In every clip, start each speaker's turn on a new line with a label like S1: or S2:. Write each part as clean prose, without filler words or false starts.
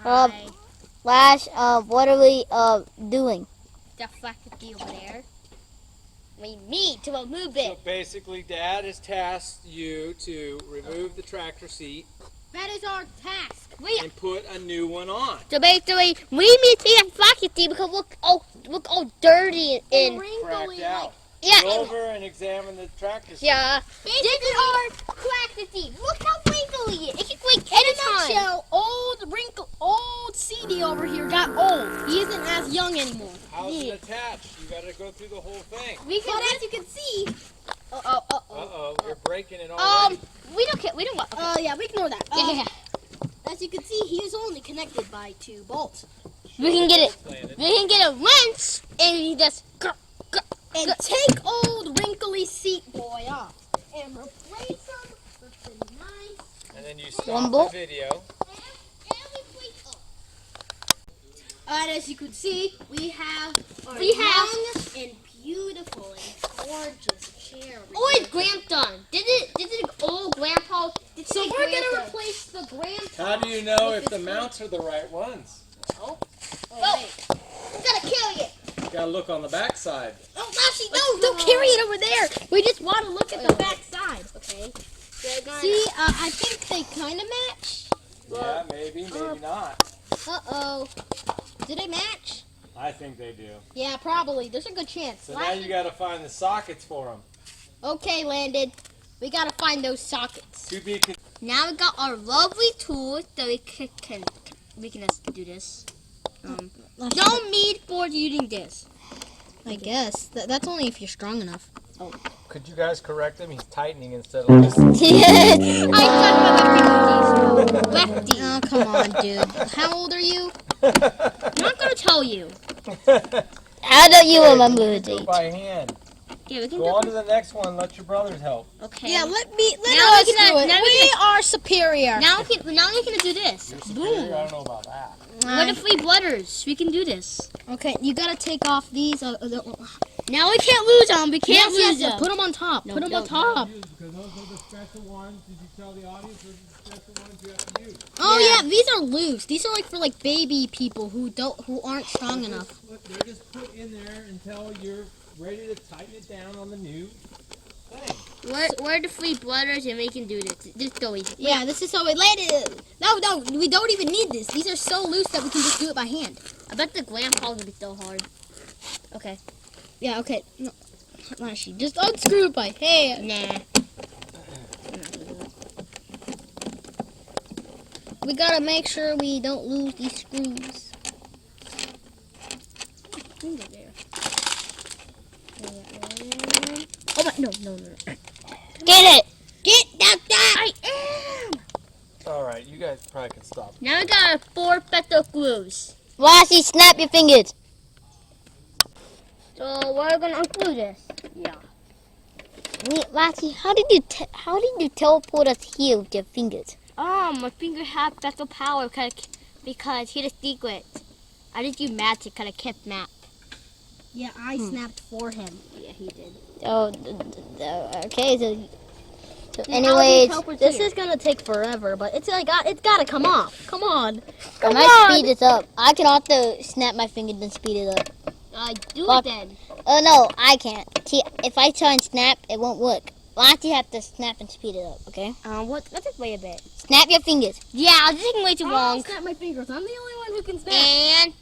S1: Hi.
S2: Lash, what are we doing?
S1: The faculty over there. We need to remove it.
S3: So basically, Dad has tasked you to remove the tractor seat
S4: That is our task.
S3: and put a new one on.
S1: So basically, we need to see the faculty because look all dirty and
S3: Cracked out.
S1: yeah.
S3: Go over and examine the tractor seat.
S1: Yeah. This is our faculty. Look how wrinkly it is. It can break anytime.
S4: In a nutshell, old CD over here got old. He isn't as young anymore.
S3: How's it attached? You got to go through the whole thing.
S4: But as you can see,
S3: Uh-oh, you're breaking it already.
S1: We don't care. We don't want. Okay.
S4: yeah, we ignore that.
S1: Yeah.
S4: As you can see, he is only connected by 2 bolts.
S1: We can get it.
S3: Planted.
S1: We can get a wrench and he just.
S4: And take old wrinkly seat boy off and replace him with the nice.
S3: And then you
S2: One
S3: stop
S2: bolt.
S3: the video.
S4: And as you can see, we have our
S1: We have-
S4: young and beautiful and gorgeous chair. over
S1: Oh,
S4: here.
S1: it's Grandpa. Did it old Grandpa?
S4: So we're gonna replace the grandpa.
S3: How do you know
S4: with
S3: if the
S4: this
S3: mounts are the right ones?
S4: Oh,
S1: Oh.
S4: wait.
S1: I'm gonna kill you.
S3: You got to look on the back side.
S4: Oh, Lassie, no, don't carry it over there. We just want to look at the back side.
S1: Okay.
S4: See, I think they kind of match.
S3: Yeah, maybe not.
S4: Uh-oh. Do they match?
S3: I think they do.
S4: Yeah, probably. There's a good chance.
S3: So now you got to find the sockets for them.
S4: Okay, Landon. We got to find those sockets.
S3: To be
S1: Now we got our lovely tools that we can just do this. No need for using this.
S4: I guess. That's only if you're strong enough.
S3: Could you guys correct him? He's tightening instead of just...
S1: I thought about lefty.
S4: Oh, come on, dude. How old are you?
S1: I'm not gonna tell you.
S2: How do you remember the
S3: Go
S2: date?
S3: by hand.
S1: Yeah, we can
S3: Go
S1: do.
S3: on to the next one. Let your brothers help.
S1: Okay.
S4: Yeah, let
S1: Now
S4: us
S1: we
S4: do
S1: can-
S4: it.
S1: now we
S4: We are superior.
S1: Now we can do this.
S3: You're
S1: Boom.
S3: superior. I don't know about that.
S1: What if we brothers? We can do this.
S4: Okay, you gotta take off these.
S1: Now we can't lose them. We can't lose them.
S4: Put them on top.
S1: No,
S4: Put them on
S1: don't.
S4: top.
S3: Because those are the special ones. Did you tell the audience those are the special ones you have to use?
S4: Oh yeah, these are loose. These are like for like baby people who aren't strong enough.
S3: They're just put in there until you're ready to tighten it down on the new thing.
S1: We're the three brothers and we can do this. Just go easy.
S4: Yeah, this is how we landed. No, we don't even need this. These are so loose that we can just do it by hand.
S1: I bet the grandpa will be so hard. Okay.
S4: Yeah, okay. No, Lashy, just unscrew it by hand.
S1: Nah.
S4: We gotta make sure we don't lose these screws.
S1: Oh my, no.
S2: Get it!
S4: Get that!
S1: I am.
S3: All right, you guys probably can stop.
S1: Now we got our 4 better grooves.
S2: Lassie, snap your fingers.
S1: So we're gonna unscrew this. Yeah.
S2: Wait, Lassie, how did you teleport us here with your fingers?
S1: My finger had better power because here's the secret. I just use magic because I kept map.
S4: Yeah, I snapped for him.
S1: Yeah, he did.
S2: Oh, okay. So
S1: Yeah,
S2: anyways,
S1: how do we
S4: This
S1: here?
S4: is gonna take forever, but it's gotta come off. Come on.
S2: I might speed this up. I can also snap my fingers and speed it up.
S1: Do
S2: Fuck.
S1: it then.
S2: Oh no, I can't. See, if I try and snap, it won't work. Lassie have to snap and speed it up. Okay?
S1: Let's just wait a bit.
S2: Snap your fingers.
S1: Yeah, I was taking way too
S4: I'll
S1: long.
S4: snap my fingers. I'm the only one who can snap.
S1: And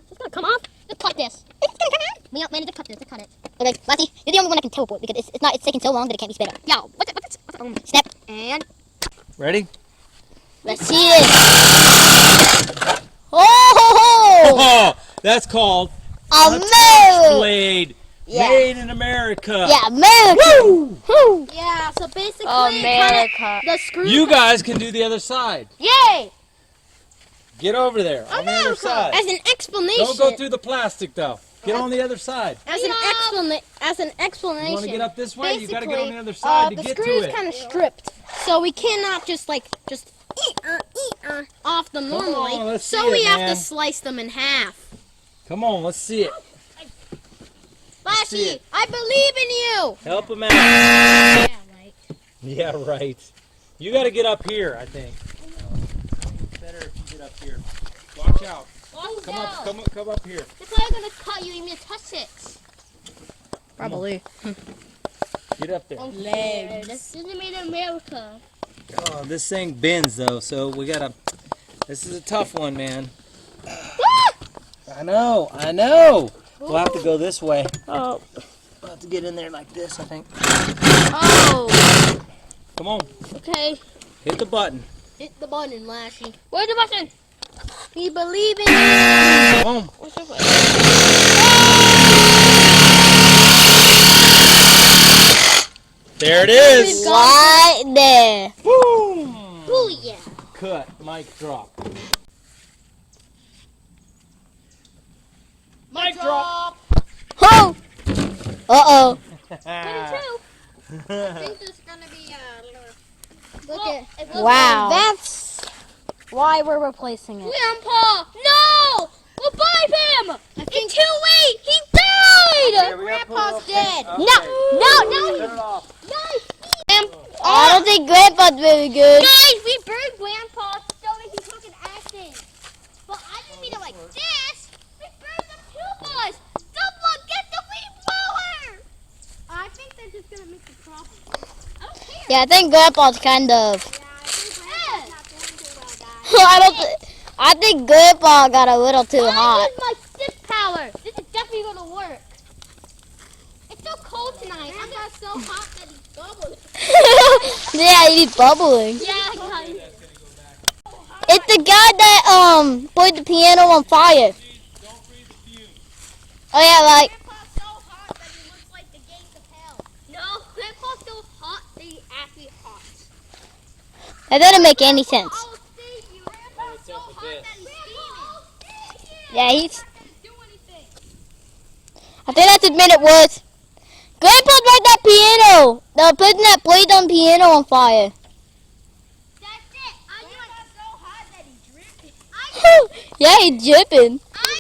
S4: It's gonna come off.
S1: let's cut this.
S2: It's gonna come out.
S1: We don't manage to cut this. Let's cut it.
S2: Okay, Lassie, you're the only one that can teleport because it's taking so long that it can't be sped up.
S1: Yo, what's it?
S2: Snap.
S1: And
S3: Ready?
S2: Let's see this. Oh ho ho!
S3: Oh, that's called
S2: A
S3: a
S2: move.
S3: blade.
S2: Yeah.
S3: Made in America.
S2: Yeah, America. Woo!
S4: Yeah, so basically,
S2: America.
S4: the screw.
S3: You guys can do the other side.
S2: Yay!
S3: Get over there on the other side.
S4: As an explanation.
S3: Don't go through the plastic though. Get on the other side.
S4: As an explanation.
S3: You want to get up this way? You got to get on the other
S4: Basically,
S3: side to
S4: the
S3: get
S4: screw
S3: to
S4: is
S3: it.
S4: kind of stripped, so we cannot just off them
S3: Come
S4: normally.
S3: on, let's
S4: so
S3: see
S4: we
S3: it,
S4: have
S3: man.
S4: to slice them in half.
S3: Come on, let's see it. see
S4: Lashy,
S3: it.
S4: I believe in you.
S3: Help him out.
S4: Yeah, right.
S3: Yeah, right. You got to get up here, I think. Better if you get up here. Watch out. Come up here.
S1: They're probably gonna cut you and you touch it.
S4: Probably.
S3: Get up there.
S1: Legs. This is made in America.
S3: Oh, this thing bends though, so we gotta. This is a tough one, man. I know. We'll have to go this way.
S1: Oh.
S3: We'll have to get in there like this, I think.
S1: Oh.
S3: Come on,
S1: Okay.
S3: hit the button.
S4: Hit the button, Lashy.
S1: Where's the button?
S4: We believe in you.
S3: Come on.
S1: What's the button?
S3: There it is.
S2: Right there.
S3: Boom.
S1: Oh yeah.
S3: Cut. Mic drop. Mic drop.
S2: Oh. Uh-oh.
S1: 22.
S4: I think there's gonna be
S1: Look at.
S2: Wow.
S4: That's why we're replacing it.
S1: Grandpa! No! We'll buy him! It's too late! He died!
S4: Grandpa's dead.
S3: Okay.
S2: No.
S3: Turn it off.
S2: I don't think Grandpa's very good.
S1: Guys, we burned Grandpa so we can cook an accent. But I didn't mean it like this. We burned the two of us. Someone get the leaf blower!
S4: I think they're just gonna make the crop.
S1: I don't care.
S2: Yeah, I think Grandpa's kind of.
S1: Yeah.
S2: I think Grandpa got a little too
S1: I
S2: hot.
S1: use my stick power. This is definitely gonna work. It's so cold tonight. I'm not so hot that he's bubbling.
S2: Yeah, he's bubbling.
S1: Yeah, guys.
S2: It's the guy that put the piano on fire. Oh yeah, like
S1: Grandpa's so hot that he looks like the gates of hell. No, Grandpa's so hot that he's actually hot.
S2: that doesn't make any sense.
S1: I'll save you. Grandpa's so hot that he's steaming.
S2: Yeah, he's.
S1: Do anything.
S2: I think that's admit it was. Grandpa's like that piano. The person that played on piano on fire.
S1: That's it. Grandpa's so hot that he's dripping.
S2: Yeah, he's dripping.
S1: I